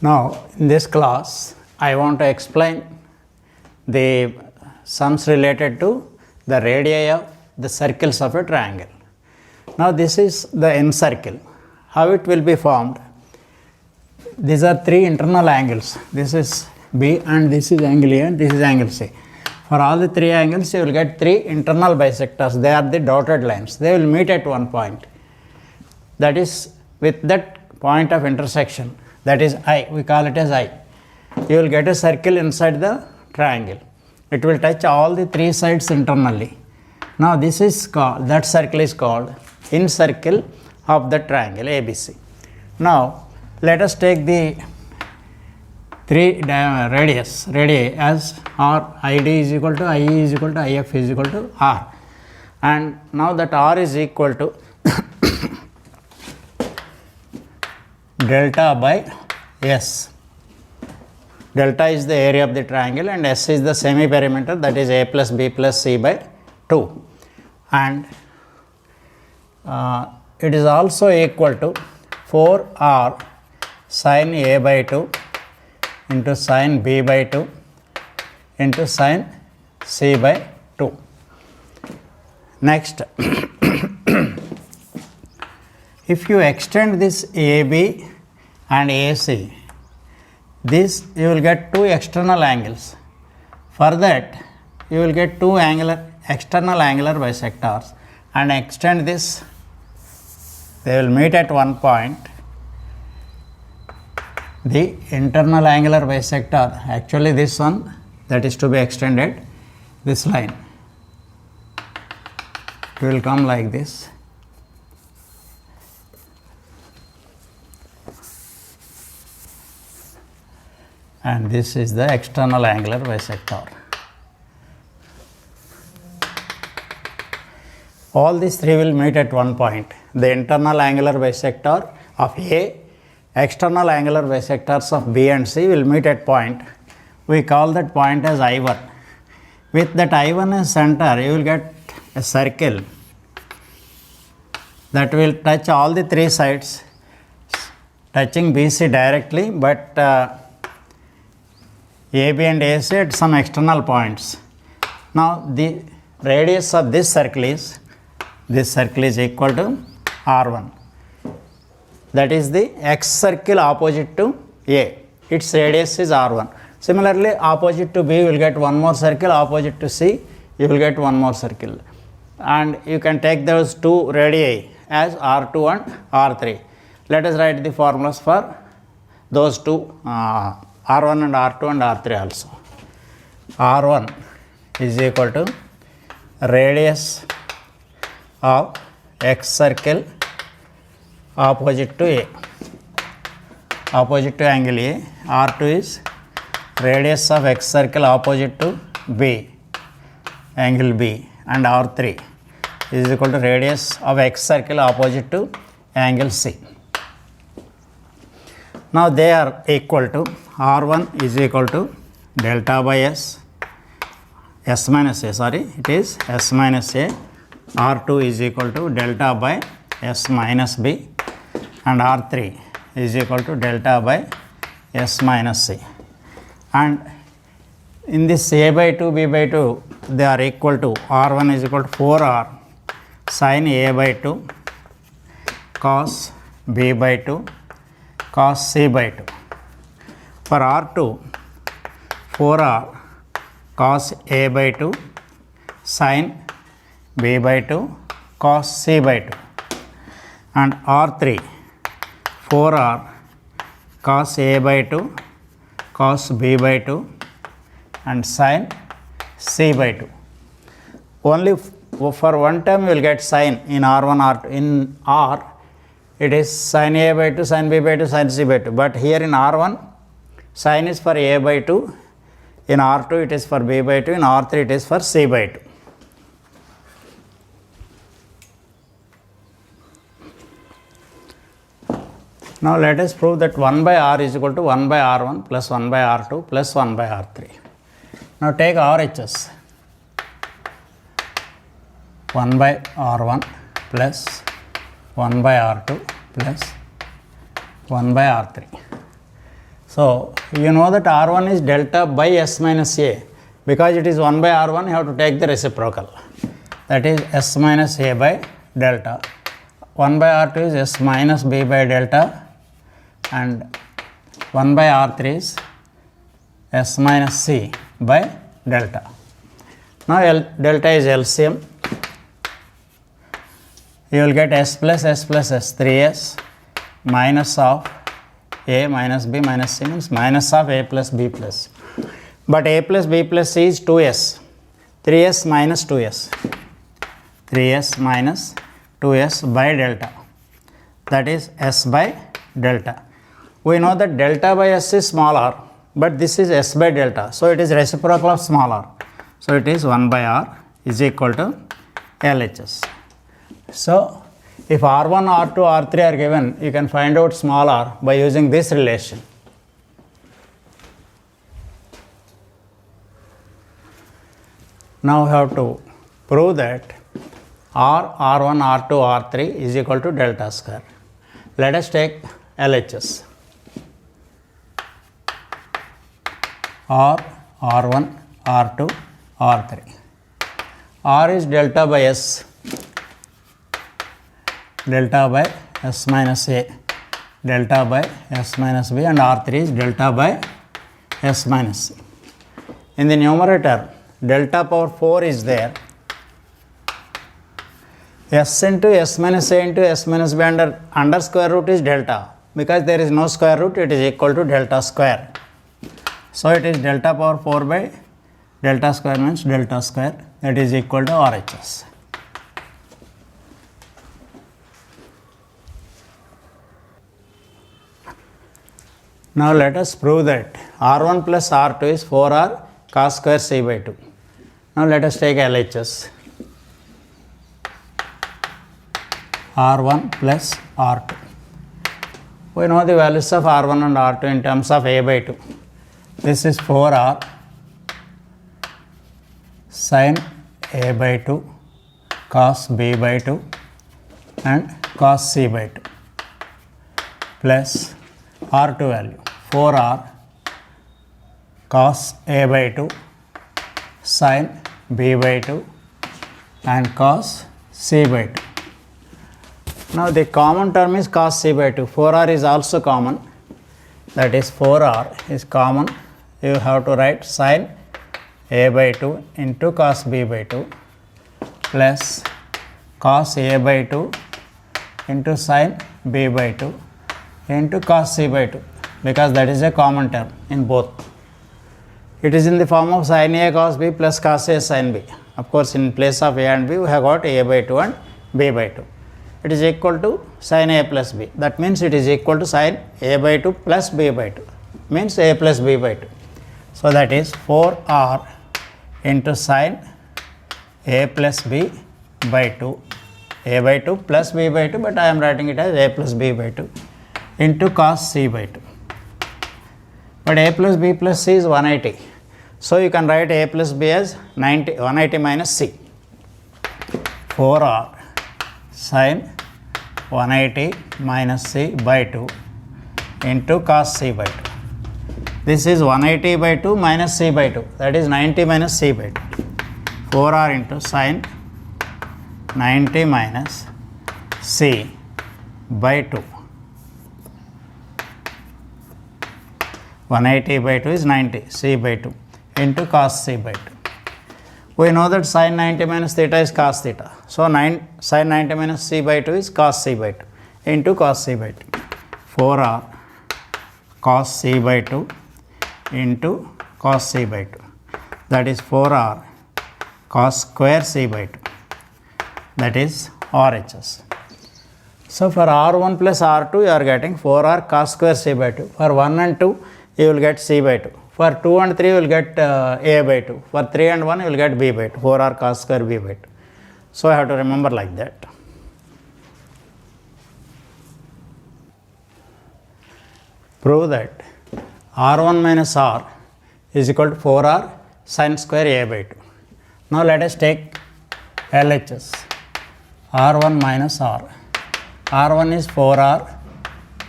Now, in this class, I want to explain the sums related to the radii of the circles of a triangle. Now, this is the end circle. How it will be formed? These are three internal angles. This is B and this is angle A and this is angle C. For all the three angles, you will get three internal bisectors. They are the dotted lines. They will meet at one point. That is, with that point of intersection, that is I, we call it as I. You will get a circle inside the triangle. It will touch all the three sides internally. Now, this is called, that circle is called in circle of the triangle ABC. Now, let us take the three radii as R, ID is equal to IE is equal to IF is equal to R. And now that R is equal to delta by S. Delta is the area of the triangle and S is the semi-perimeter, that is A plus B plus C by 2. And it is also equal to 4R sin A by 2 into sin B by 2 into sin C by 2. Next, if you extend this AB and AC, this you will get two external angles. For that, you will get two external angular bisectors and extend this. They will meet at one point. The internal angular bisector, actually this one, that is to be extended, this line. It will come like this. And this is the external angular bisector. All these three will meet at one point. The internal angular bisector of A, external angular bisectors of B and C will meet at point. We call that point as I1. With that I1 as center, you will get a circle that will touch all the three sides, touching BC directly, but AB and AC at some external points. Now, the radius of this circle is equal to R1. That is the X circle opposite to A. Its radius is R1. Similarly, opposite to B, you will get one more circle, opposite to C, you will get one more circle. And you can take those two radii as R2 and R3. Let us write the formulas for those two, R1 and R2 and R3 also. R1 is equal to radius of X circle opposite to A, opposite to angle A. R2 is radius of X circle opposite to B, angle B, and R3 is equal to radius of X circle opposite to angle C. Now, they are equal to R1 is equal to delta by S, S minus A, sorry, it is S minus A. R2 is equal to delta by S minus B, and R3 is equal to delta by S minus C. And in this A by 2, B by 2, they are equal to R1 is equal to 4R sin A by 2 cos B by 2 cos C by 2. For R2, 4R cos A by 2 sin B by 2 cos C by 2. And R3, 4R cos A by 2 cos B by 2 and sin C by 2. Only for one term you will get sin in R1, R2. In R, it is sin A by 2, sin B by 2, sin C by 2. But here in R1, sin is for A by 2. In R2, it is for B by 2. In R3, it is for C by 2. Now, let us prove that 1 by R is equal to 1 by R1 plus 1 by R2 plus 1 by R3. Now, take RHS. 1 by R1 plus 1 by R2 plus 1 by R3. So you know that R1 is delta by S minus A. Because it is 1 by R1, you have to take the reciprocal. That is S minus A by delta. 1 by R2 is S minus B by delta, and 1 by R3 is S minus C by delta. Now delta is LCM. You will get S plus S plus S, 3S minus of A minus B minus C means minus of A plus B plus. But A plus B plus C is 2S. 3S minus 2S. 3S minus 2S by delta. That is S by delta. We know that delta by S is small r, but this is S by delta. So it is reciprocal of small r. So it is 1 by r is equal to LHS. So if R1, R2, R3 are given, you can find out small r by using this relation. Now we have to prove that R, R1, R2, R3 is equal to delta square. Let us take LHS. R, R1, R2, R3. R is delta by S. Delta by S minus A, delta by S minus B, and R3 is delta by S minus C. In the numerator, delta power 4 is there. S into S minus A into S minus B under square root is delta. Because there is no square root, it is equal to delta square. So it is delta power 4 by delta square means delta square, that is equal to RHS. Now let us prove that R1 plus R2 is 4R cos square C by 2. Now let us take LHS. R1 plus R2. We know the values of R1 and R2 in terms of A by 2. This is 4R sin A by 2 cos B by 2 and cos C by 2 plus R2 value 4R cos A by 2 sin B by 2 and cos C by 2. Now the common term is cos C by 2. 4R is also common, that is 4R is common. You have to write sin A by 2 into cos B by 2 plus cos A by 2 into sin B by 2 into cos C by 2, because that is a common term in both. It is in the form of sin A cos B plus cos A sin B. Of course, in place of A and B, we have got A by 2 and B by 2. It is equal to sin A plus B. That means it is equal to sin A by 2 plus B by 2. Means A plus B by 2. So that is 4R into sin A plus B by 2. A by 2 plus B by 2, but I am writing it as A plus B by 2 into cos C by 2. But A plus B plus C is 180. So you can write A plus B as 180 minus C. 4R sin 180 minus C by 2 into cos C by 2. This is 180 by 2 minus C by 2, that is 90 minus C by 2. 4R into sin 90 minus C by 2. 180 by 2 is 90, C by 2 into cos C by 2. We know that sin 90 minus theta is cos theta. So sin 90 minus C by 2 is cos C by 2 into cos C by 2. 4R cos C by 2 into cos C by 2. That is 4R cos square C by 2. That is RHS. So for R1 plus R2, you are getting 4R cos square C by 2. For 1 and 2, you will get C by 2. For 2 and 3, you will get A by 2. For 3 and 1, you will get B by 2. 4R cos square B by 2. So I have to remember like that. Prove that R1 minus R is equal to 4R sin square A by 2. Now let us take LHS. R1 minus R. R1 is 4R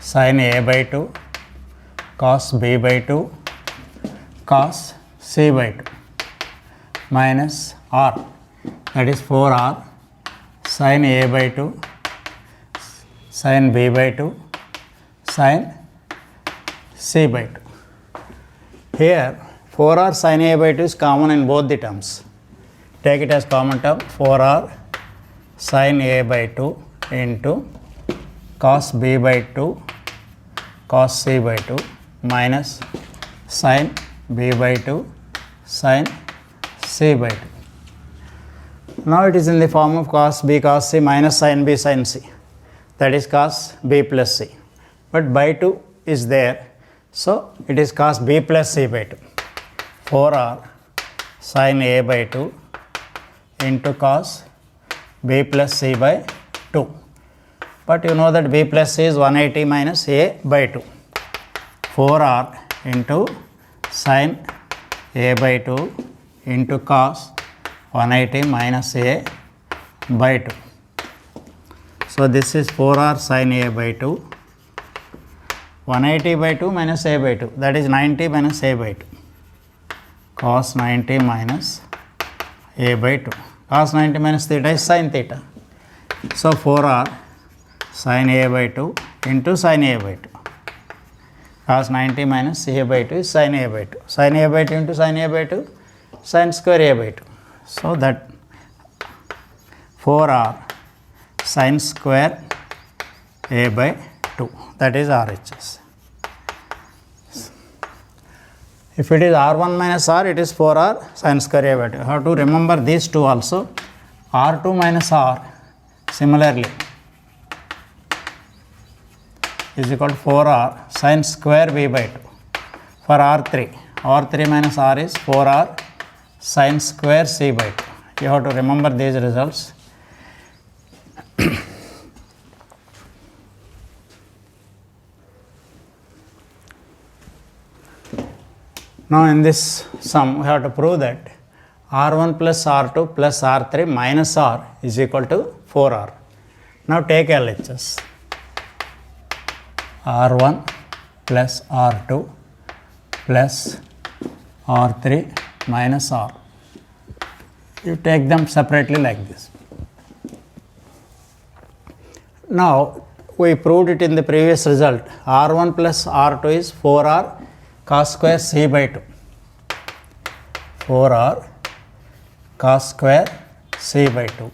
sin A by 2 cos b by 2 cos c by 2 minus r, that is 4r sin a by 2 sin b by 2 sin c by 2. Here 4r sin a by 2 is common in both the terms. Take it as common term, 4r sin a by 2 into cos b by 2 cos c by 2 minus sin b by 2 sin c by 2. Now it is in the form of cos b cos c minus sin b sin c, that is cos b plus c, but by 2 is there, so it is cos b plus c by 2. 4r sin a by 2 into cos b plus c by 2, but you know that b plus c is 180 minus a by 2. 4r into sin a by 2 into cos 180 minus a by 2. So this is 4r sin a by 2, 180 by 2 minus a by 2, that is 90 minus a by 2, cos 90 minus a by 2. Cos 90 minus theta is sin theta. So 4r sin a by 2 into sin a by 2. Cos 90 minus a by 2 is sin a by 2. Sin a by 2 into sin a by 2, sin square a by 2. So that 4r sin square a by 2, that is RHS. If it is r1 minus r, it is 4r sin square a by 2. You have to remember these two also. R2 minus r similarly is equal to 4r sin square b by 2. For R3, R3 minus r is 4r sin square c by 2. You have to remember these results. Now in this sum we have to prove that r1 plus r2 plus r3 minus r is equal to 4r. Now take LHS. r1 plus r2 plus r3 minus r. You take them separately like this. Now we proved it in the previous result. r1 plus r2 is 4r cos square c by 2. 4r cos square c by 2.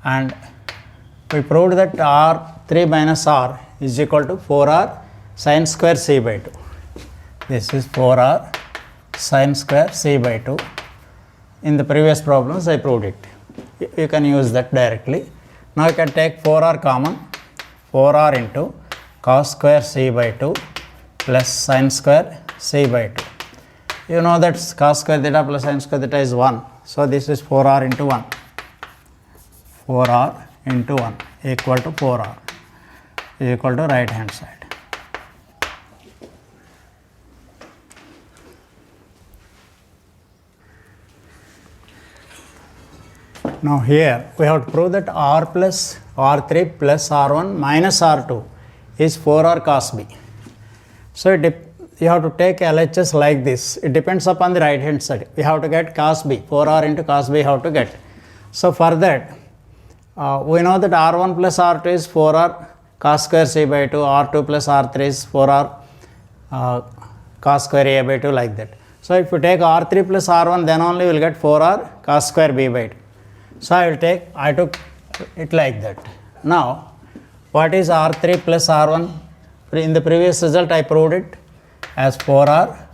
And we proved that r3 minus r is equal to 4r sin square c by 2. This is 4r sin square c by 2. In the previous problems I proved it. You can use that directly. Now you can take 4r common. 4r into cos square c by 2 plus sin square c by 2. You know that cos square theta plus sin square theta is 1. So this is 4r into 1. 4r into 1 equal to 4r is equal to right hand side. Now here we have to prove that r plus r3 plus r1 minus r2 is 4r cos b. So you have to take LHS like this. It depends upon the right hand side. We have to get cos b. 4r into cos b how to get. So for that we know that r1 plus r2 is 4r cos square c by 2, r2 plus r3 is 4r cos square a by 2, like that. So if you take r3 plus r1, then only you will get 4r cos square b by 2. So I took it like that. Now what is r3 plus r1? In the previous result I proved it as 4r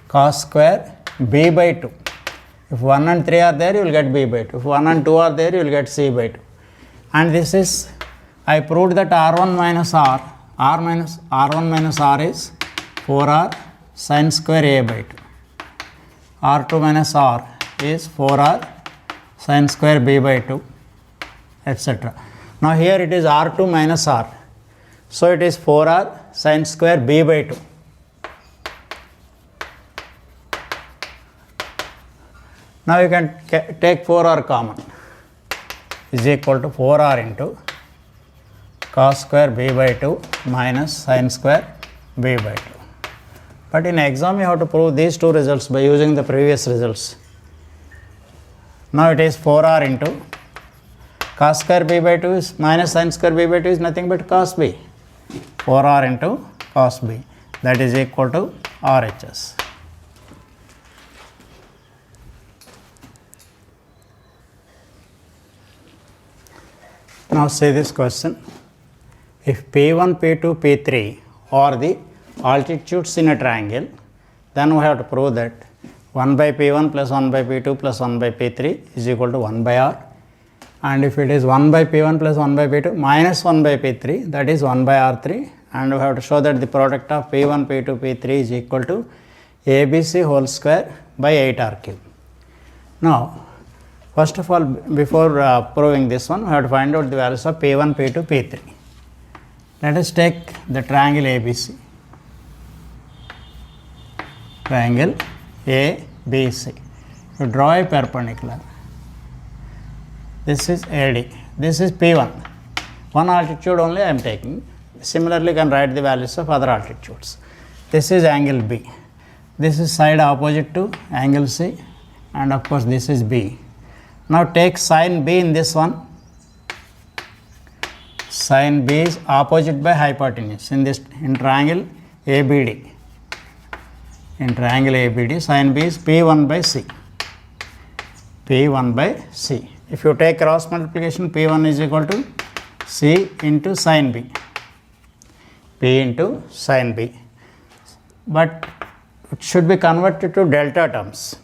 cos square b by 2. If 1 and 3 are there, you will get b by 2. If 1 and 2 are there, you will get c by 2. And this is, I proved that r1 minus r1 minus r is 4r sin square a by 2. r2 minus r is 4r sin square b by 2, etc. Now here it is r2 minus r. So it is 4r sin square b by 2. Now you can take 4r common, is equal to 4r into cos square b by 2 minus sin square b by 2. But in exam you have to prove these two results by using the previous results. Now it is 4r into cos square b by 2 is minus sin square b by 2 is nothing but cos b. 4r into cos b, that is equal to RHS. Now say this question. If P1, P2, P3 are the altitudes in a triangle, then we have to prove that 1 by P1 plus 1 by P2 plus 1 by P3 is equal to 1 by R. And if it is 1 by P1 plus 1 by P2 minus 1 by P3, that is 1 by R3. And we have to show that the product of P1, P2, P3 is equal to ABC whole square by 8R cube. Now, first of all, before proving this one, we have to find out the values of P1, P2, P3. Let us take the triangle ABC. Triangle ABC. You draw a perpendicular. This is AD. This is P1. One altitude only I am taking. Similarly, you can write the values of other altitudes. This is angle B. This is side opposite to angle C, and of course this is B. Now take sin B in this one. Sin B is opposite by hypotenuse in triangle ABD. In triangle ABD, sin B is P1 by C. P1 by C. If you take cross multiplication, P1 is equal to C into sin B. P into sin B. But it should be converted to delta terms.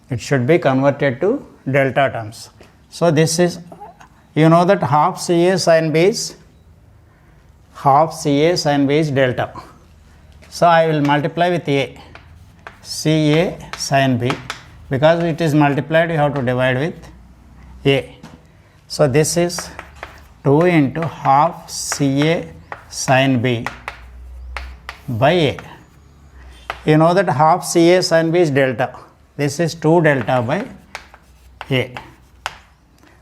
It should be converted to delta terms. So this is, you know that half CA sin B is delta. So I will multiply with A, CA sin B. Because it is multiplied, you have to divide with A. So this is 2 into half CA sin B by A. You know that half CA sin B is delta. This is 2 delta by A.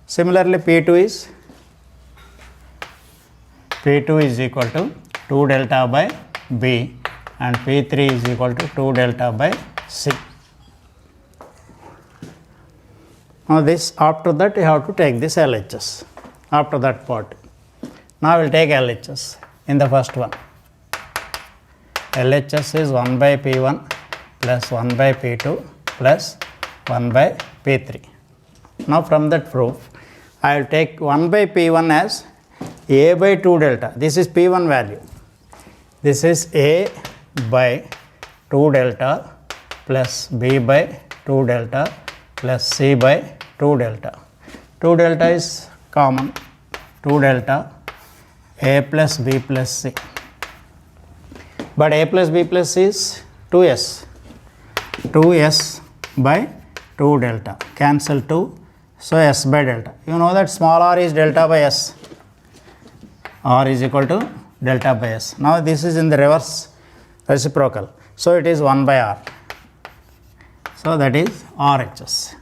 Similarly, P2 is equal to 2 delta by B, and P3 is equal to 2 delta by C. Now this, after that you have to take this LHS after that part. Now I will take LHS in the first one. LHS is 1 by P1 plus 1 by P2 plus 1 by P3. Now from that proof, I will take 1 by P1 as A by 2 delta. This is P1 value. This is A by 2 delta plus B by 2 delta plus C by 2 delta. 2 delta is common. 2 delta A plus B plus C. But A plus B plus C is 2S. 2S by 2 delta. Cancel 2. So S by delta. You know that small r is delta by S. R is equal to delta by S. Now this is in the reverse reciprocal. So it is 1 by R. So that is RHS.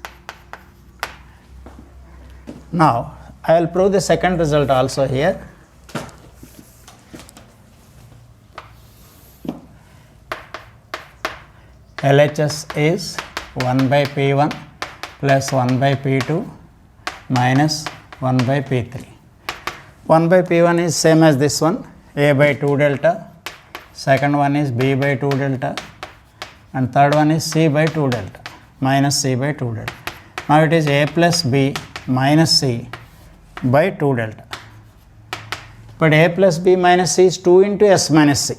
Now I will prove the second result also here. LHS is 1 by P1 plus 1 by P2 minus 1 by P3. 1 by P1 is same as this one, A by 2 delta. Second one is B by 2 delta. And third one is C by 2 delta minus C by 2 delta. Now it is A plus B minus C by 2 delta. But A plus B minus C is 2 into S minus C.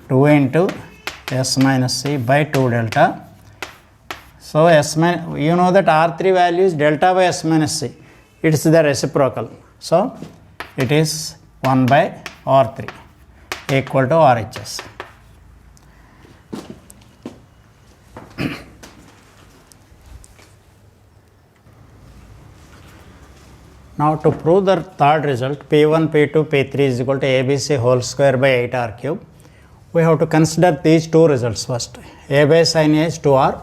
2 into S minus C by 2 delta. So S minus, you know that R3 value is delta by S minus C. It is the reciprocal. So it is 1 by R3 equal to RHS. Now to prove the third result, P1, P2, P3 is equal to ABC whole square by 8R cube, we have to consider these two results first. A by sin A is 2R,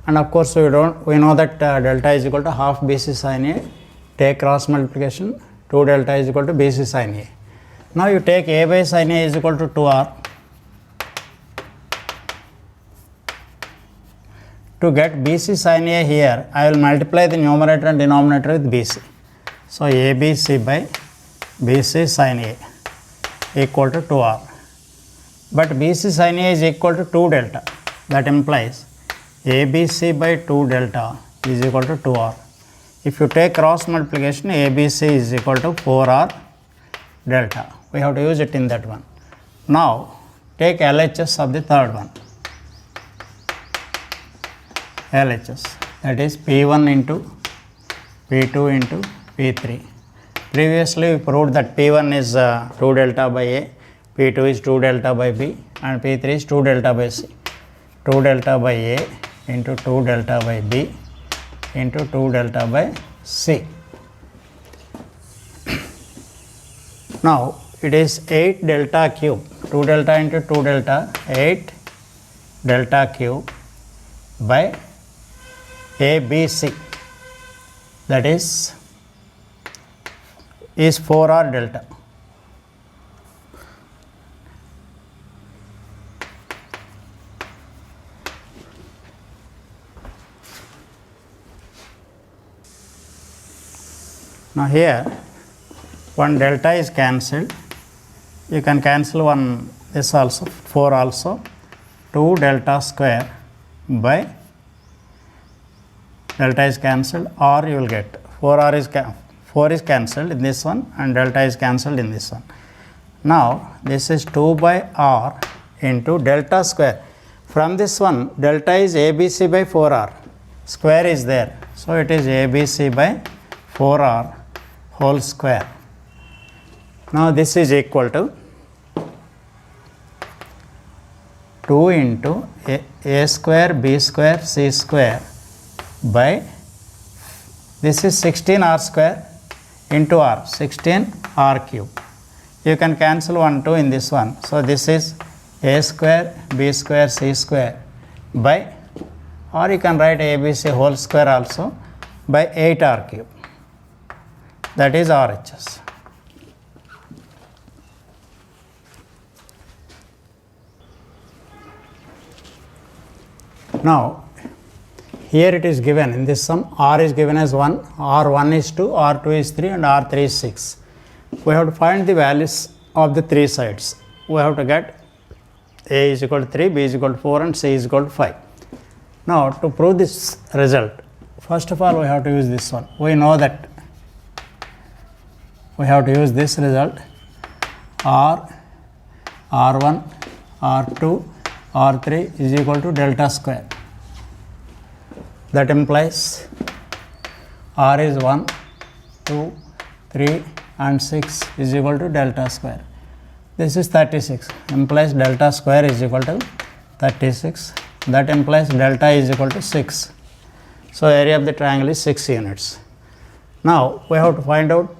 and of course we know that delta is equal to half BC sin A. Take cross multiplication, 2 delta is equal to BC sin A. Now you take A by sin A is equal to 2R. To get BC sin A here, I will multiply the numerator and denominator with BC. So ABC by BC sin A equal to 2R. But BC sin A is equal to 2 delta. That implies ABC by 2 delta is equal to 2R. If you take cross multiplication, ABC is equal to 4R delta. We have to use it in that one. Now take LHS of the third one. LHS, that is P1 into P2 into P3. Previously we proved that P1 is 2 delta by A, P2 is 2 delta by B, and P3 is 2 delta by C. 2 delta by A into 2 delta by B into 2 delta by C. Now it is 8 delta cube, 2 delta into 2 delta, 8 delta cube by ABC, that is 4R delta. Now here one delta is cancelled. You can cancel one this also, 4 also, 2 delta square by delta is cancelled, or you will get 4 is cancelled in this one and delta is cancelled in this one. Now this is 2 by R into delta square. From this one delta is ABC by 4R, square is there, so it is ABC by 4R whole square. Now this is equal to 2 into A square B square C square by, this is 16R square into R, 16R cube. You can cancel 1 2 in this one. So this is A square B square C square by, or you can write ABC whole square also, by 8R cube. That is RHS. Now here it is given in this sum, R is given as 1, R1 is 2, R2 is 3 and R3 is 6. We have to find the values of the three sides. We have to get A is equal to 3, B is equal to 4 and C is equal to 5. Now to prove this result, first of all we have to use this one. We know that we have to use this result, R, R1, R2, R3 is equal to delta square. That implies R is 1, 2, 3 and 6 is equal to delta square. This is 36, implies delta square is equal to 36. That implies delta is equal to 6. So area of the triangle is 6 units. Now we have to find out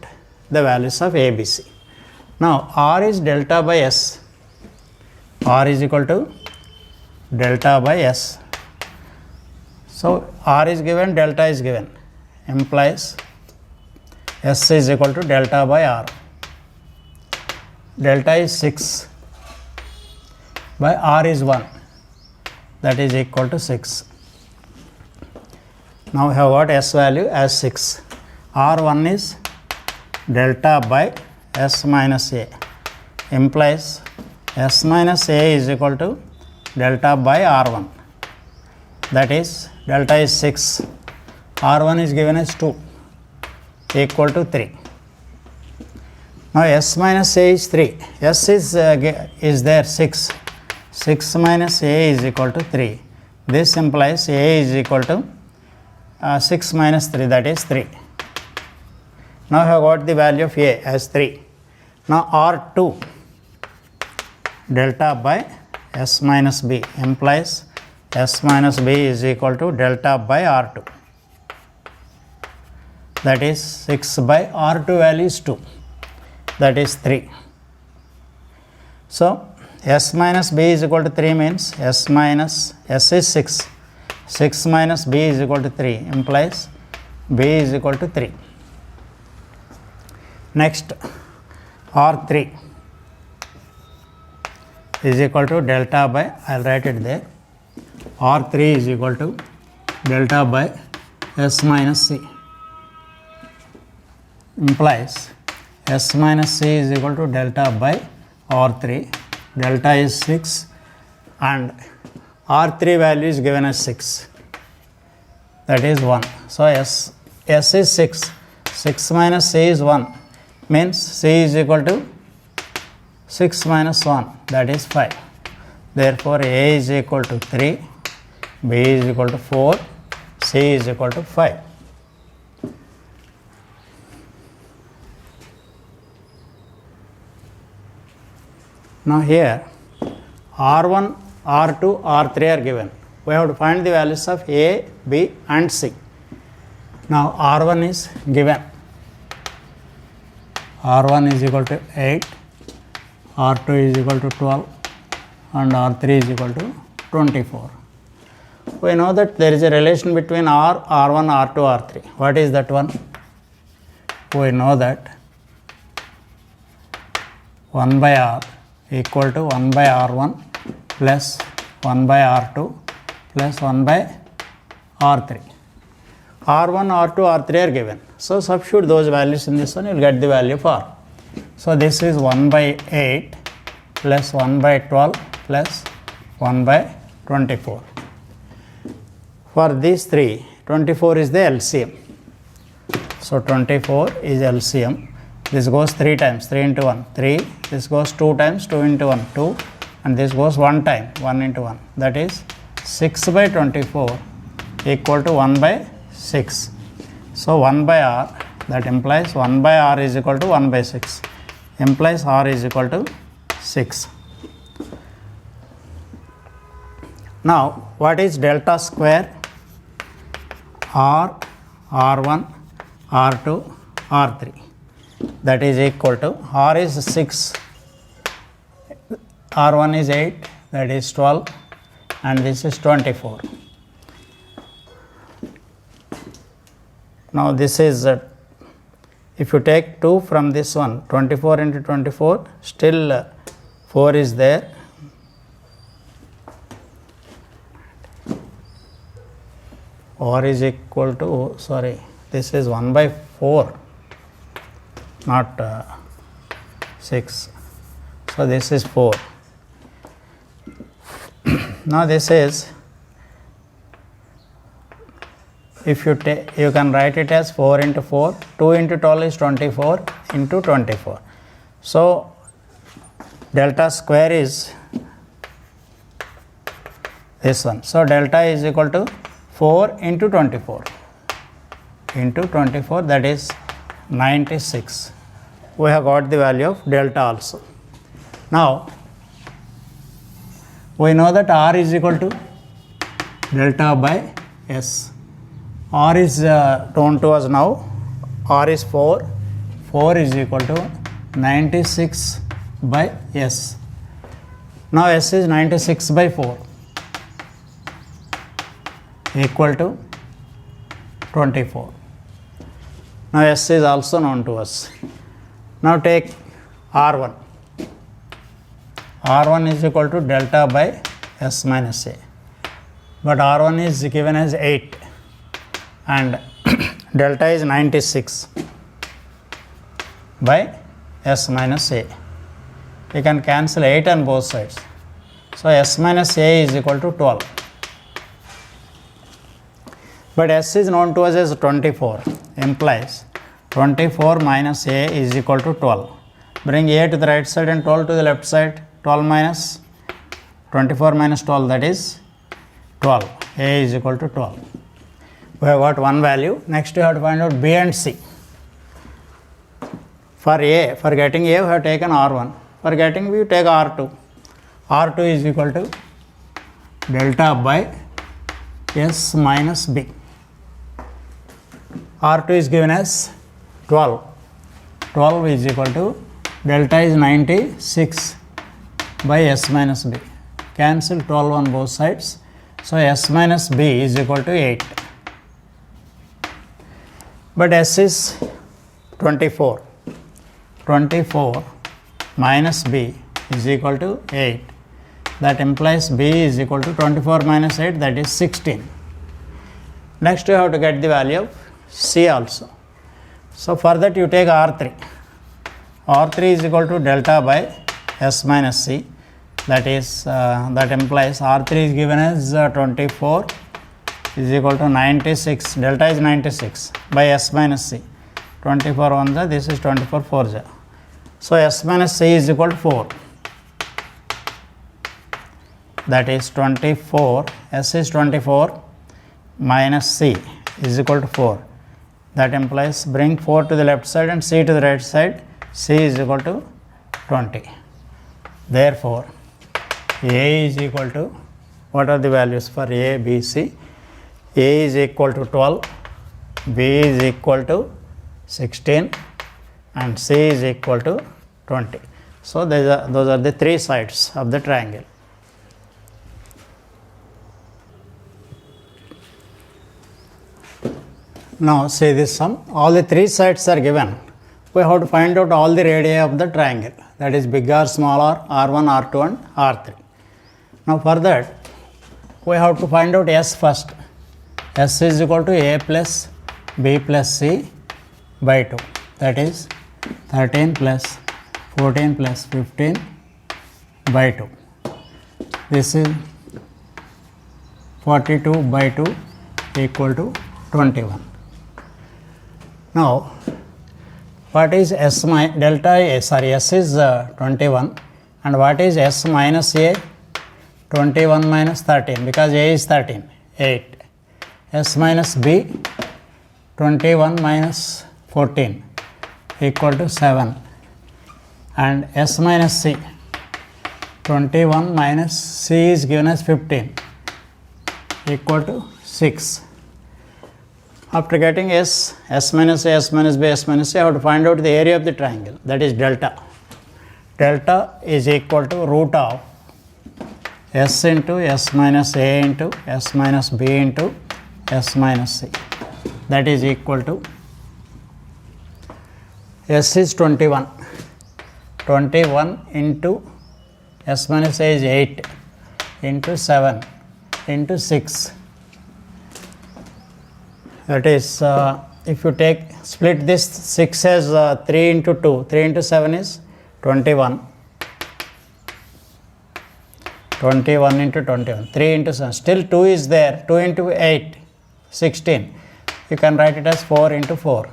the values of ABC. Now R is delta by S. R is equal to delta by S. So R is given, delta is given, implies S is equal to delta by R. Delta is 6 by R is 1, that is equal to 6. Now we have got S value as 6. R1 is delta by S minus A, implies S minus A is equal to delta by R1, that is delta is 6, R1 is given as 2, equal to 3. Now S minus A is 3, S is there 6, 6 minus A is equal to 3. This implies A is equal to 6 minus 3, that is 3. Now I have got the value of A as 3. Now R2 delta by S minus B implies S minus B is equal to delta by R2, that is 6 by R2 value is 2, that is 3. So S minus B is equal to 3 means S minus S is 6, 6 minus B is equal to 3 implies B is equal to 3. Next R3 is equal to delta by, I will write it there, R3 is equal to delta by S minus C implies S minus C is equal to delta by R3. Delta is 6 and R3 value is given as 6, that is 1. So S is 6, 6 minus C is 1, means C is equal to 6 minus 1, that is 5. Therefore, A is equal to 3, B is equal to 4, C is equal to 5. Now here R1, R2, R3 are given. We have to find the values of A, B and C. Now R1 is given. R1 is equal to 8, R2 is equal to 12 and R3 is equal to 24. We know that there is a relation between R, R1, R2, R3. What is that one? We know that 1 by R equal to 1 by R1 plus 1 by R2 plus 1 by R3. R1, R2, R3 are given. So substitute those values in this one, you will get the value of R. So this is 1 by 8 plus 1 by 12 plus 1 by 24. For these three, 24 is the LCM. So 24 is LCM. This goes 3 times, 3 into 1, 3. This goes 2 times, 2 into 1, 2. And this goes 1 time, 1 into 1. That is 6 by 24 equal to 1 by 6. So 1 by R, that implies 1 by R is equal to 1 by 6. Implies R is equal to 6. Now, what is delta square? R, R1, R2, R3. That is equal to, R is 6, R1 is 8, that is 12, and this is 24. Now this is, if you take 2 from this one, 24 into 24, still 4 is there. R is equal to, sorry, this is 1 by 4. Not 6. So this is 4. Now this is, if you take, you can write it as 4 into 4. 2 into 12 is 24 into 24. So delta square is this one. So delta is equal to 4 into 24 into 24, that is 96. We have got the value of delta also. Now we know that R is equal to delta by S. R is known to us now. R is 4. 4 is equal to 96 by S. Now S is 96 by 4 equal to 24. Now S is also known to us. Now take R1. R1 is equal to delta by S minus A. But R1 is given as 8 and delta is 96 by S minus A. You can cancel 8 on both sides. So S minus A is equal to 12. But S is known to us as 24, implies 24 minus A is equal to 12. Bring A to the right side and 12 to the left side. 12 minus 24 minus 12, that is 12. A is equal to 12. We have got one value. Next we have to find out B and C. For A, for getting A we have taken R1. For getting B, take R2. R2 is equal to delta by S minus B. R2 is given as 12. 12 is equal to delta is 96 by S minus B. Cancel 12 on both sides. So S minus B is equal to 8. But S is 24. 24 minus B is equal to 8. That implies B is equal to 24 minus 8, that is 16. Next you have to get the value of C also. So for that you take R3. R3 is equal to delta by S minus C. That is, that implies R3 is given as 24 is equal to 96. Delta is 96 by S minus C. 24 1 ja, this is 24 4 ja. So S minus C is equal to 4. That is 24. S is 24 minus C is equal to 4. That implies bring 4 to the left side and C to the right side. C is equal to 20. Therefore, A is equal to, what are the values for A, B, C? A is equal to 12, B is equal to 16 and C is equal to 20. So those are the three sides of the triangle. Now see this sum, all the three sides are given. We have to find out all the radii of the triangle, that is big R, small r, R1, R2 and R3. Now for that we have to find out S first. S is equal to A plus B plus C by 2, that is 13 plus 14 plus 15 by 2. This is 42 by 2 equal to 21. Now what is S delta A, S is 21 and what is S minus A? 21 minus 13, because A is 13, 8. S minus B, 21 minus 14 equal to 7, and S minus C, 21 minus C is given as 15 equal to 6. After getting S minus A, S minus B, S minus C, I have to find out the area of the triangle, that is delta. Delta is equal to root of S into S minus A into S minus B into S minus C, that is equal to, S is 21, 21 into S minus A is 8 into 7 into 6. That is, if you split this 6 as 3 into 2, 3 into 7 is 21. 21 into 21, 3 into 7, still 2 is there, 2 into 8, 16. You can write it as 4 into 4.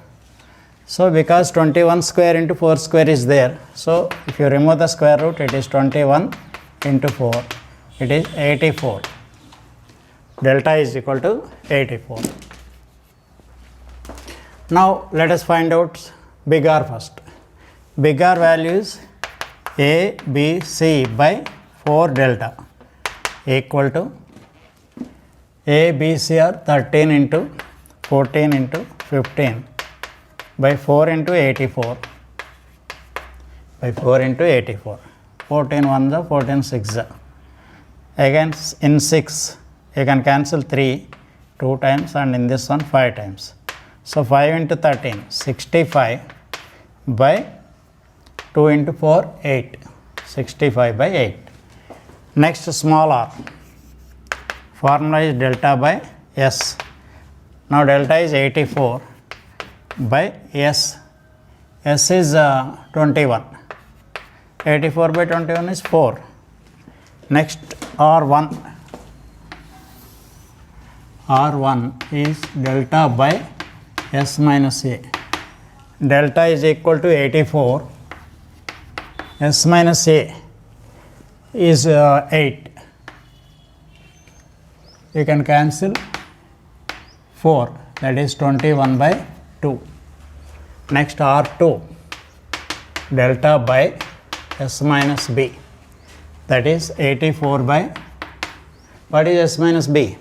So because 21 square into 4 square is there, so if you remove the square root, it is 21 into 4, it is 84. Delta is equal to 84. Now let us find out big R first. Big R value is A, B, C by 4 delta equal to A, B, C are 13 into 14 into 15 by 4 into 84 by 4 into 84. 14 1 the 14 6 the. Again in 6 you can cancel 3 2 times and in this one 5 times. So 5 into 13 65 by 2 into 4 8, 65 by 8. Next small r, formula is delta by S. Now delta is 84 by S. S is 21. 84 by 21 is 4. Next R1. R1 is delta by S minus A. Delta is equal to 84. S minus A is 8. You can cancel 4, that is 21 by 2. Next R2, delta by S minus B, that is 84 by, what is S minus B?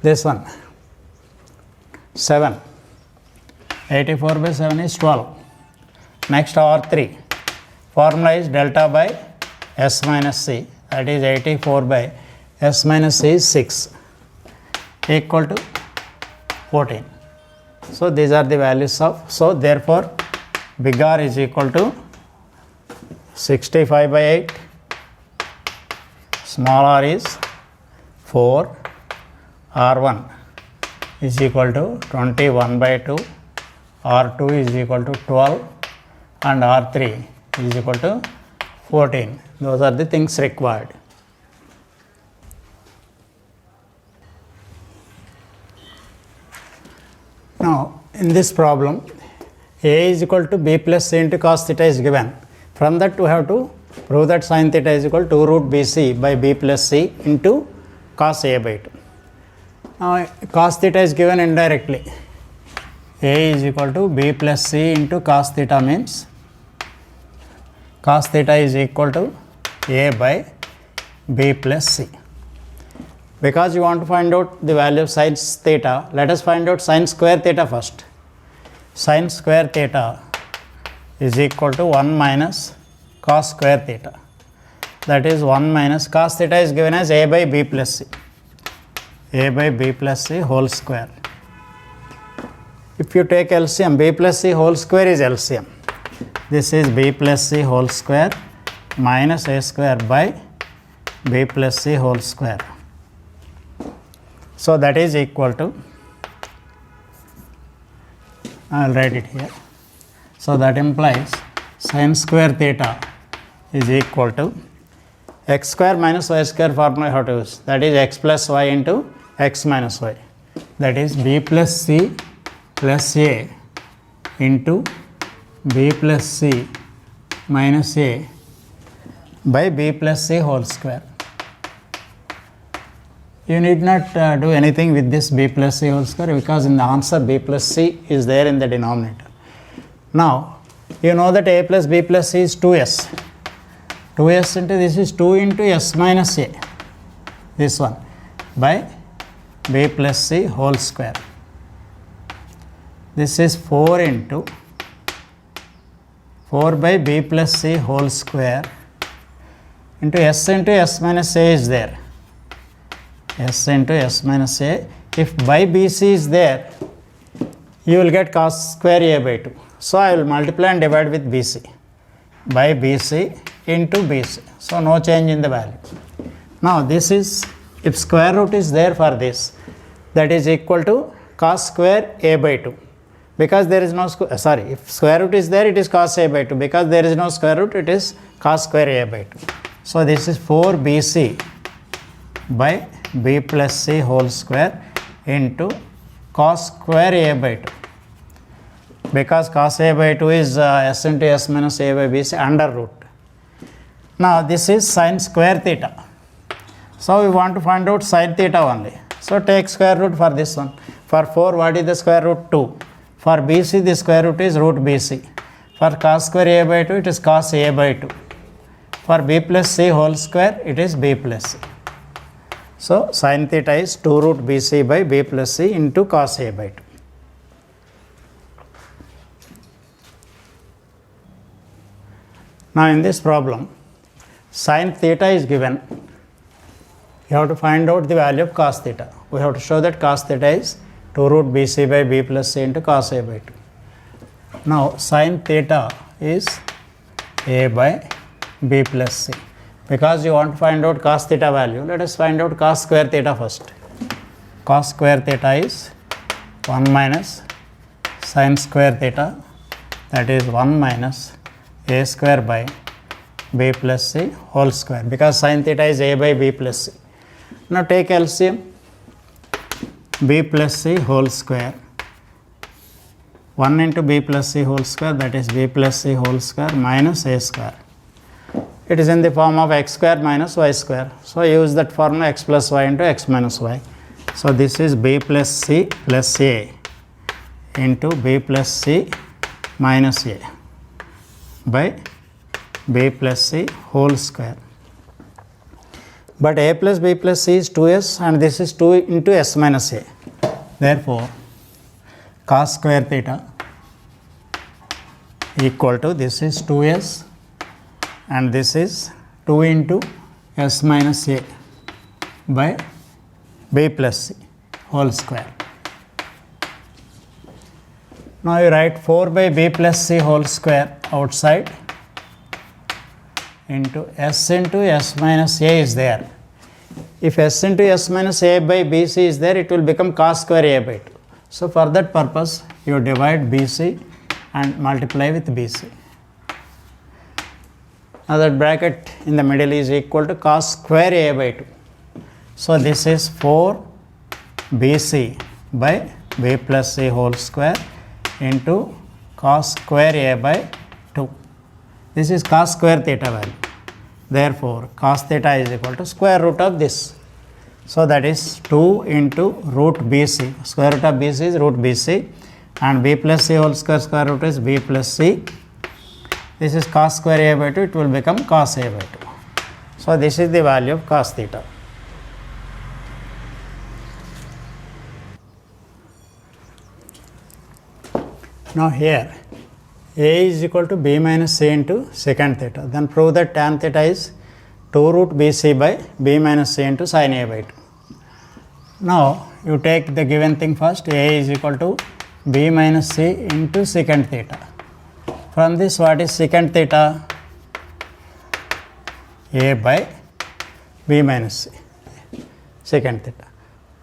This one, 7. 84 by 7 is 12. Next R3, formula is delta by S minus C, that is 84 by S minus C is 6 equal to 14. So these are the values of, so therefore big R is equal to 65 by 8, small r is 4, R1 is equal to 21 by 2, R2 is equal to 12 and R3 is equal to 14. Those are the things required. Now, in this problem, A is equal to B plus C into cos theta is given. From that, we have to prove that sin theta is equal to 2 root BC by B plus C into cos A by 2. Now, cos theta is given indirectly. A is equal to B plus C into cos theta means cos theta is equal to A by B plus C. Because you want to find out the value of sin theta, let us find out sin square theta first. Sin square theta is equal to 1 minus cos square theta. That is 1 minus cos theta is given as A by B plus C. A by B plus C whole square. If you take LCM, B plus C whole square is LCM. This is B plus C whole square minus A square by B plus C whole square. So that is equal to, I will write it here. So that implies sin square theta is equal to x square minus y square formula I have to use. That is x plus y into x minus y. That is B plus C plus A into B plus C minus A by B plus C whole square. You need not do anything with this B plus C whole square because in the answer B plus C is there in the denominator. Now, you know that A plus B plus C is 2s. 2s into this is 2 into s minus A, this one, by B plus C whole square. This is 4 into 4 by B plus C whole square into s minus A is there. S into s minus A. If by BC is there, you will get cos square A by 2. So I will multiply and divide with BC by BC into BC. So no change in the value. Now this is, if square root is there for this, that is equal to cos square A by 2. Because there is no if square root is there, it is cos A by 2. Because there is no square root, it is cos square A by 2. So this is 4BC by B plus C whole square into cos square A by 2. Because cos A by 2 is s into s minus A by BC under root. Now this is sin square theta. So we want to find out sin theta only. So take square root for this one. For 4, what is the square root? 2. For BC, the square root is root BC. For cos square A by 2, it is cos A by 2. For B plus C whole square, it is B plus C. So sin theta is 2 root BC by B plus C into cos A by 2. Now in this problem, sin theta is given. You have to find out the value of cos theta. We have to show that cos theta is 2 root BC by B plus C into cos A by 2. Now sin theta is A by B plus C. Because you want to find out cos theta value, let us find out cos square theta first. Cos square theta is 1 minus sin square theta, that is 1 minus A square by B plus C whole square, because sin theta is A by B plus C. Now take LCM, B plus C whole square, 1 into B plus C whole square, that is B plus C whole square minus A square. It is in the form of x square minus y square. So use that formula x plus y into x minus y. So this is B plus C plus A into B plus C minus A by B plus C whole square. But A plus B plus C is 2s and this is 2 into s minus A. Therefore, cos square theta equal to, this is 2s and this is 2 into s minus A by B plus C whole square. Now you write 4 by B plus C whole square outside into s minus A is there. if s into s minus a by bc is there, it will become cos square a by 2. So for that purpose, you divide bc and multiply with bc. Now that bracket in the middle is equal to cos square a by 2. So this is 4 bc by b plus c whole square into cos square a by 2. This is cos square theta value. Therefore, cos theta is equal to square root of this. So that is 2 into root bc. Square root of bc is root bc, and b plus c whole square root is b plus c. This is cos square a by 2, it will become cos a by 2. So this is the value of cos theta. Now here a is equal to b minus c into secant theta. Then prove that tan theta is 2 root bc by b minus c into sin a by 2. Now you take the given thing first. A is equal to b minus c into secant theta. From this, what is secant theta? A by b minus c, secant theta.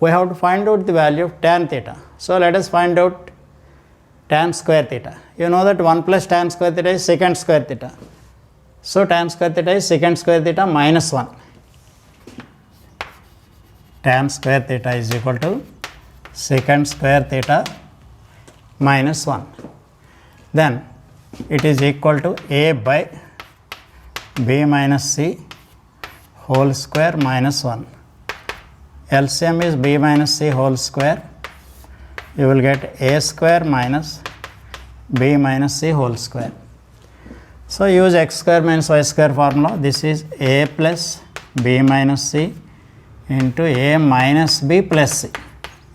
We have to find out the value of tan theta. So let us find out tan square theta. You know that 1 plus tan square theta is secant square theta. So tan square theta is secant square theta minus 1. Tan square theta is equal to secant square theta minus 1. Then it is equal to a by b minus c whole square minus 1. LCM is b minus c whole square. You will get a square minus b minus c whole square. So use x square minus y square formula. This is a plus b minus c into a minus b plus c,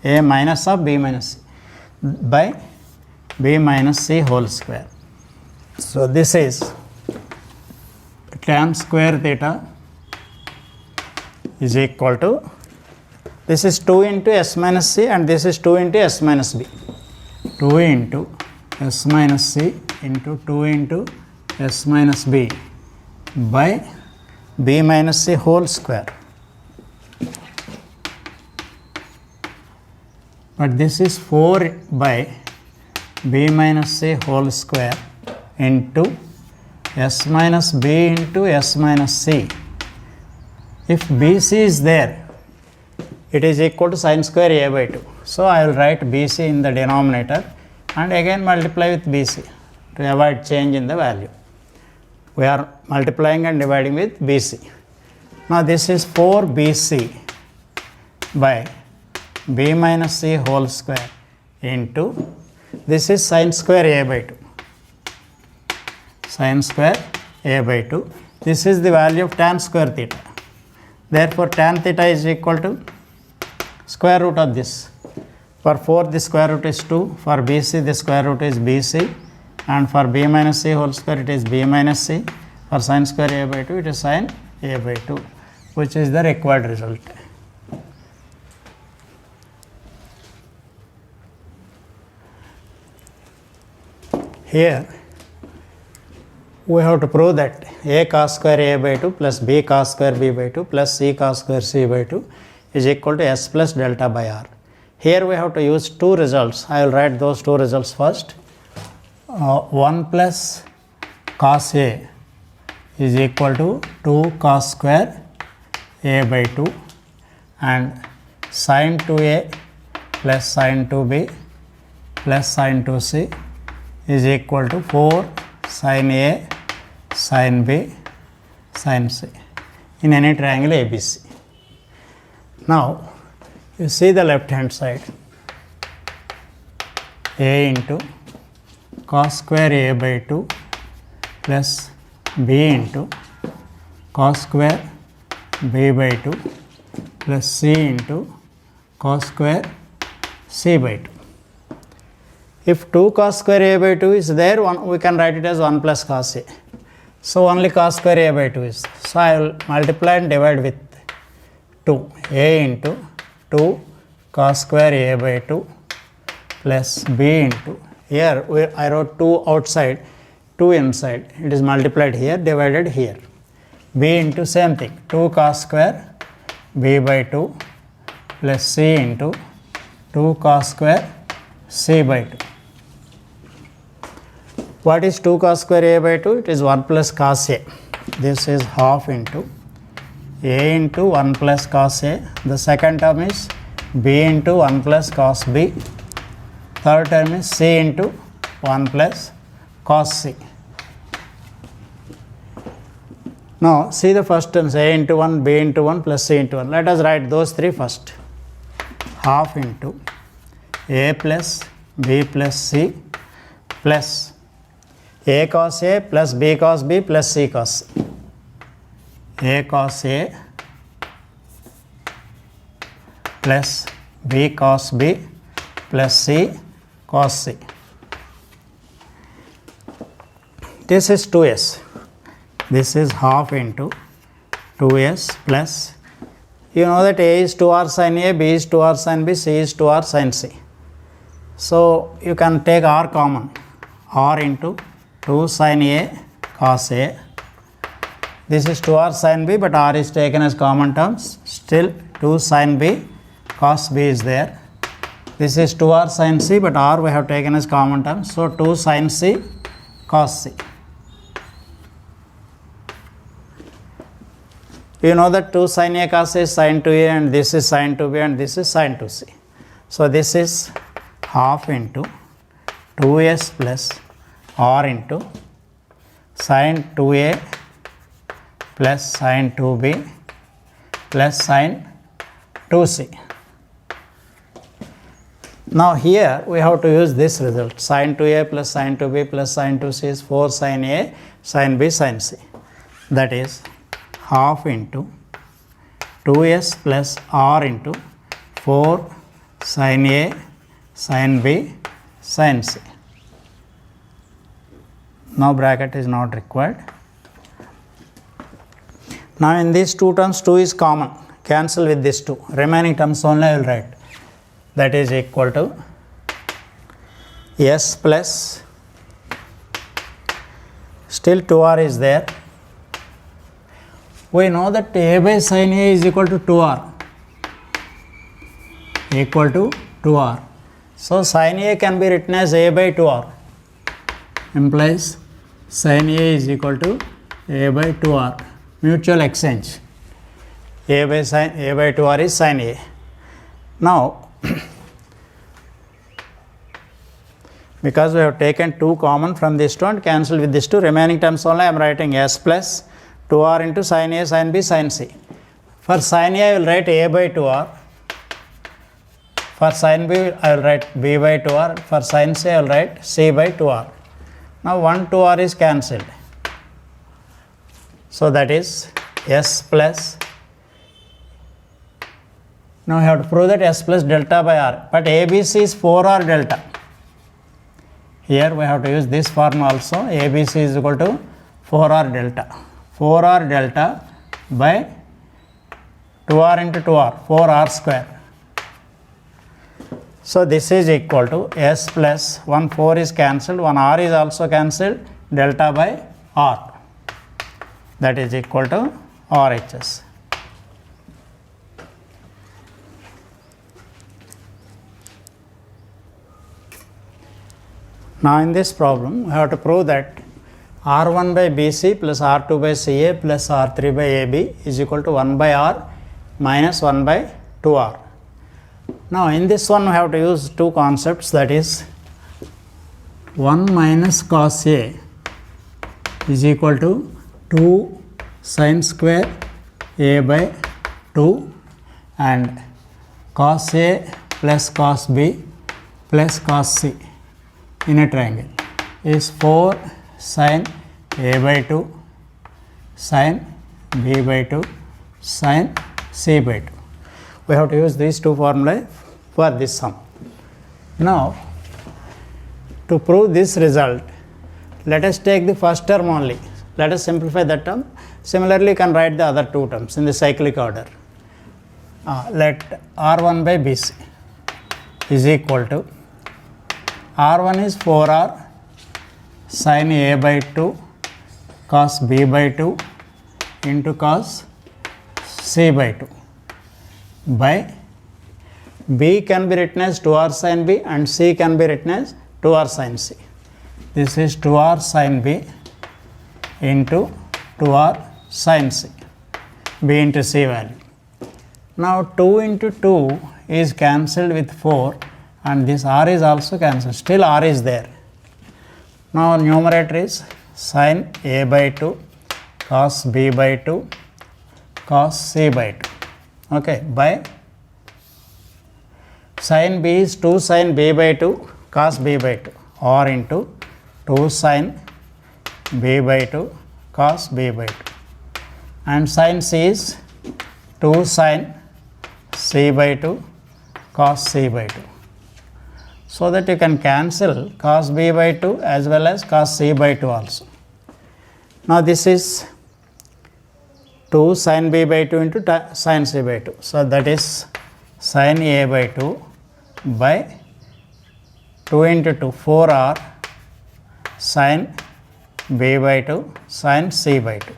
a minus of b minus c by b minus c whole square. So this is tan square theta is equal to, this is 2 into s minus c and this is 2 into s minus b. 2 into s minus c into 2 into s minus b by b minus c whole square. But this is 4 by b minus c whole square into s minus b into s minus c. If bc is there, it is equal to sin square a by 2. So I will write bc in the denominator and again multiply with bc to avoid change in the value. We are multiplying and dividing with bc. Now this is 4 bc by b minus c whole square into, this is sin square a by 2. Sin square a by 2. This is the value of tan square theta. Therefore tan theta is equal to square root of this. For 4 the square root is 2, for bc the square root is bc, and for b minus c whole square it is b minus c. For sin square a by 2 it is sin a by 2, which is the required result. Here we have to prove that a cos square a by 2 plus b cos square b by 2 plus c cos square c by 2 is equal to s plus delta by r. Here we have to use two results. I will write those two results first. 1 plus cos a is equal to 2 cos square a by 2, and sin 2a plus sin 2b plus sin 2c is equal to 4 sin a sin b sin c in any triangle ABC. Now you see the left hand side, a into cos square a by 2 plus b into cos square b by 2 plus c into cos square c by 2. If 2 cos square a by 2 is there, we can write it as 1 plus cos a. So only cos square a by 2 is. So I will multiply and divide with 2. A into 2 cos square a by 2 plus b into, here I wrote 2 outside, 2 inside. It is multiplied here, divided here. B into same thing, 2 cos square b by 2 plus c into 2 cos square c by 2. What is 2 cos square a by 2? It is 1 plus cos a. This is half into a into 1 plus cos a. The second term is b into 1 plus cos b. Third term is c into 1 plus cos c. Now see the first terms, a into 1, b into 1 plus c into 1. Let us write those three first. Half into a plus b plus c plus a cos a plus b cos b plus c cos c. A cos a plus b cos b plus c cos c. This is 2s. This is half into 2s plus, you know that a is 2r sin a, b is 2r sin b, c is 2r sin c. So you can take r common, r into 2 sin a cos a. This is 2r sin b, but r is taken as common terms. Still 2 sin b cos b is there. This is 2r sin c, but r we have taken as common terms. So 2 sin c cos c. You know that 2 sin a cos a is sin 2a, and this is sin 2b, and this is sin 2c. So this is half into 2s plus r into sin 2a plus sin 2b plus sin 2c. Now here we have to use this result. Sin 2a plus sin 2b plus sin 2c is 4 sin a sin b sin c. That is half into 2s plus r into 4 sin a sin b sin c. Now bracket is not required. Now in these two terms 2 is common. Cancel with this 2. Remaining terms only I will write. That is equal to s plus, still 2r is there. We know that a by sin a is equal to 2r, equal to 2r. So sin a can be written as a by 2r, implies sin a is equal to a by 2r. Mutual exchange. A by 2r is sin a. Now because we have taken 2 common from this 2 and cancel with this 2, remaining terms only I am writing s plus 2r into sin a sin b sin c. For sin a I will write a by 2r. For sin b I will write b by 2r. For sin c I will write c by 2r. Now 1 2r is cancelled. So that is s plus. Now we have to prove that s plus delta by r. But ABC is 4r delta. Here we have to use this formula also. ABC is equal to 4r delta. 4r delta by 2r into 2r, 4r square. So this is equal to s plus 1 4 is cancelled, 1 r is also cancelled, delta by r. That is equal to RHS. Now in this problem we have to prove that R1 by BC plus R2 by CA plus R3 by AB is equal to 1 by R minus 1 by 2R. Now in this one we have to use two concepts, that is 1 minus cos A is equal to 2 sin square A by 2 and cos A plus cos B plus cos C in a triangle is 4 sin A by 2 sin B by 2 sin C by 2. We have to use these two formulae for this sum. Now to prove this result, let us take the first term only. Let us simplify that term. Similarly, you can write the other two terms in the cyclic order. Let R1 by BC is equal to, R1 is 4R sin A by 2 cos B by 2 into cos C by 2. by B can be written as 2r sin B and C can be written as 2r sin C. This is 2r sin B into 2r sin C, B into C value. Now 2 into 2 is cancelled with 4 and this r is also cancelled, still r is there. Now numerator is sin A by 2 cos B by 2 cos C by 2, okay, by sin B is 2 sin B by 2 cos B by 2 or into 2 sin B by 2 cos B by 2 and sin C is 2 sin C by 2 cos C by 2. So that you can cancel cos B by 2 as well as cos C by 2 also. Now this is 2 sin B by 2 into sin C by 2. So that is sin A by 2 by 2 into 2 4r sin B by 2 sin C by 2.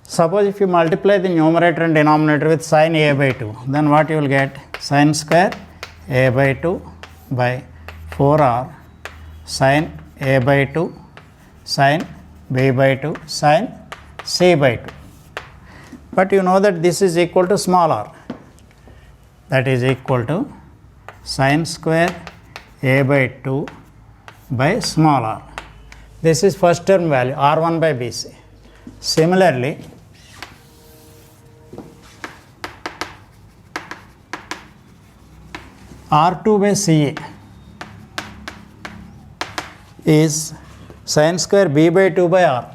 Suppose if you multiply the numerator and denominator with sin A by 2, then what you will get? Sin square A by 2 by 4r sin A by 2 sin B by 2 sin C by 2. But you know that this is equal to small r, that is equal to sin square A by 2 by small r. This is first term value r1 by bc. Similarly, r2 by ca is sin square b by 2 by r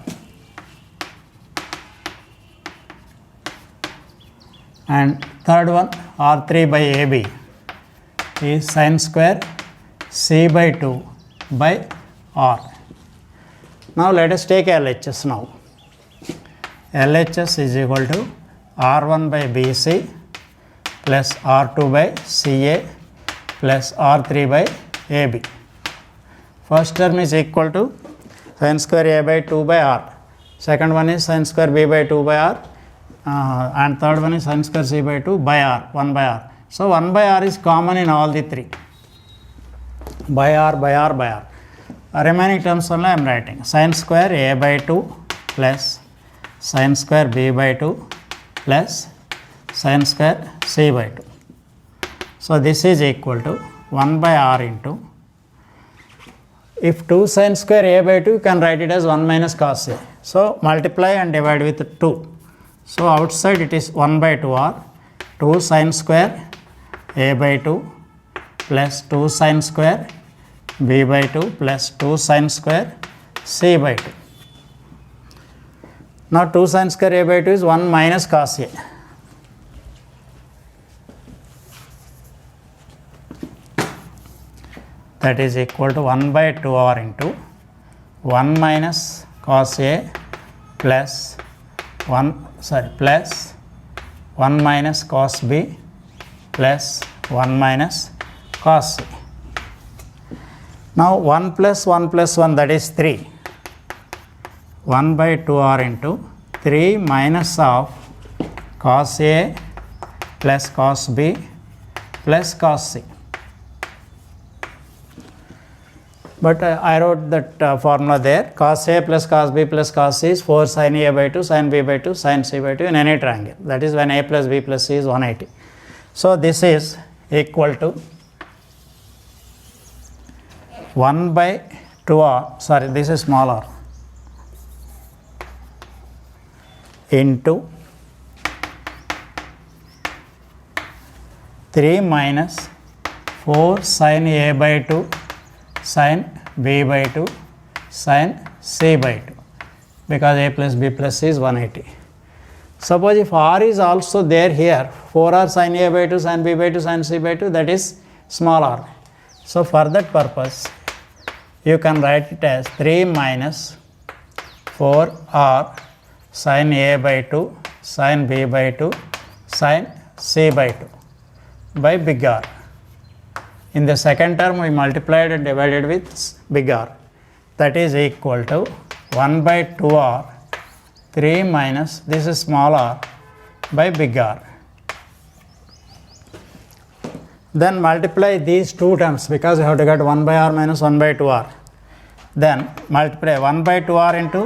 and third one r3 by ab is sin square c by 2 by r. Now let us take LHS now. LHS is equal to r1 by bc plus r2 by ca plus r3 by ab. First term is equal to sin square a by 2 by r. Second one is sin square b by 2 by r. And third one is sin square c by 2 by r, 1 by r. So 1 by r is common in all the three. By r, by r, by r. Remaining terms only I am writing. Sin square a by 2 plus sin square b by 2 plus sin square c by 2. So this is equal to 1 by r into, if 2 sin square a by 2, you can write it as 1 minus cos a. So multiply and divide with 2. So outside it is 1 by 2r, 2 sin square a by 2 plus 2 sin square b by 2 plus 2 sin square c by 2. Now 2 sin square a by 2 is 1 minus cos a. That is equal to 1 by 2r into 1 minus cos a plus 1 minus cos b plus 1 minus cos c. Now 1 plus 1 plus 1, that is 3. 1 by 2r into 3 minus of cos a plus cos b plus cos c. But I wrote that formula there. Cos a plus cos b plus cos c is 4 sin a by 2 sin b by 2 sin c by 2 in any triangle. That is when a plus b plus c is 180. So this is equal to 1 by 2r, sorry, this is small r, into 3 minus 4 sin a by 2 sin b by 2 sin c by 2, because a plus b plus c is 180. Suppose if r is also there here, 4r sin a by 2 sin b by 2 sin c by 2, that is small r. So for that purpose, you can write it as 3 minus 4r sin a by 2 sin b by 2 sin c by 2 by big R. In the second term, we multiplied and divided with big R. That is equal to 1 by 2r, 3 minus, this is small r, by big R. Then multiply these two terms because you have to get 1 by r minus 1 by 2r. Then multiply 1 by 2r into,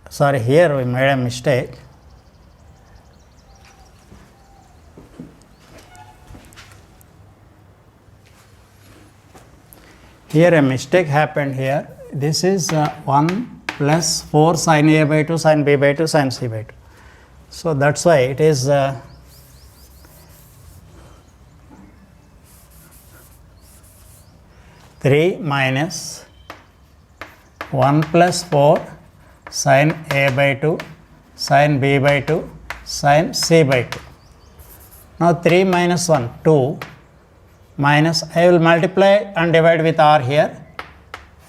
sorry, here we made a mistake. Here a mistake happened here. This is 1 plus 4 sin a by 2 sin b by 2 sin c by 2. So that's why it is 3 minus 1 plus 4 sin a by 2 sin b by 2 sin c by 2. Now 3 minus 1 2 minus, I will multiply and divide with r here,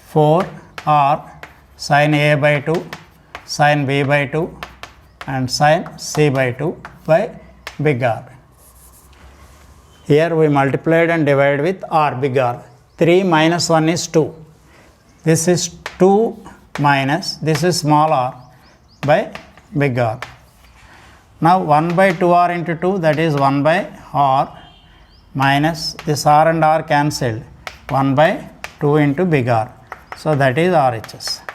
4 r sin a by 2 sin b by 2 and sin c by 2 by big R. Here we multiplied and divided with r, big R. 3 minus 1 is 2. This is 2 minus, this is small r by big R. Now 1 by 2r into 2, that is 1 by r minus this r and r cancelled, 1 by 2 into big R. So that is RHS.